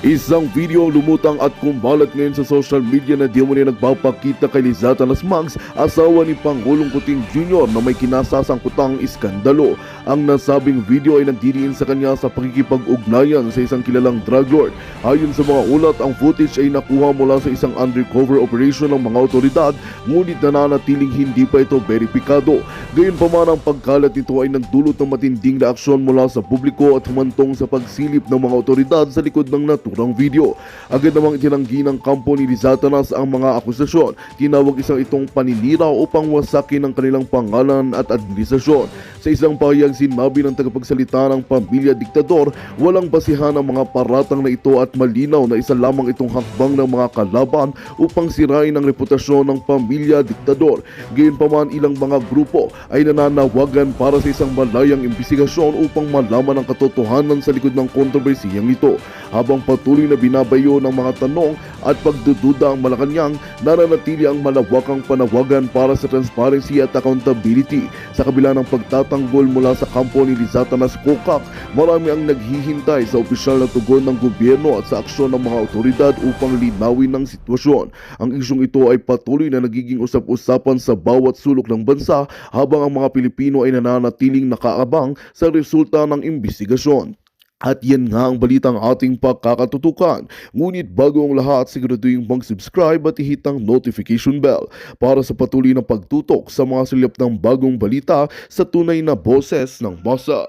Isang video ang lumutang at kumalat ngayon sa social media na di mo niya nagpapakita kay Lizata Nasmags, asawa ni Pangulong Kuting Jr. na may kinasasangkutang iskandalo. Ang nasabing video ay nagdiriin sa kanya sa pakikipag-ugnayan sa isang kilalang drug lord. Ayon sa mga ulat, ang footage ay nakuha mula sa isang undercover operation ng mga otoridad, ngunit nananatiling hindi pa ito beripikado. Gayunpaman, ang pagkalat nito ay nagdulot ng matinding reaksyon mula sa publiko at humantong sa pagsilip ng mga otoridad sa likod ng naturang video. Agad namang itinanggi ng kampo ni Lizata Nas ang mga akusasyon. Tinawag isang itong paninira upang wasakin ang kanilang pangalan at administrasyon. Sa isang pahayag, sinabi ng tagapagsalita ng pamilya diktador, walang basihan ang mga paratang na ito at malinaw na isa lamang itong hakbang ng mga kalaban upang sirain ang reputasyon ng pamilya diktador. Gayunpaman, ilang mga grupo ay nananawagan para sa isang malayang imbestigasyon upang malaman ang katotohanan sa likod ng kontrobersiyang ito. Habang patuloy na binabayo ng mga tanong at pagdududa ang Malacanang, nananatili ang malawakang panawagan para sa transparency at accountability. Sa kabila ng pagtatanggol mula sa kampo ni Lizata Nas Kokak, marami ang naghihintay sa opisyal na tugon ng gobyerno at sa aksyon ng mga otoridad upang linawin ang sitwasyon. Ang isyong ito ay patuloy na nagiging usap-usapan sa bawat sulok ng bansa, habang ang mga Pilipino ay nananatiling nakaabang sa resulta ng imbestigasyon. At yan nga ang balitang ating pagkakatutukan. Ngunit bago ang lahat, siguraduhin mag-subscribe at i-hit ang notification bell para sa patuloy na pagtutok sa mga silip ng bagong balita sa tunay na boses ng masa.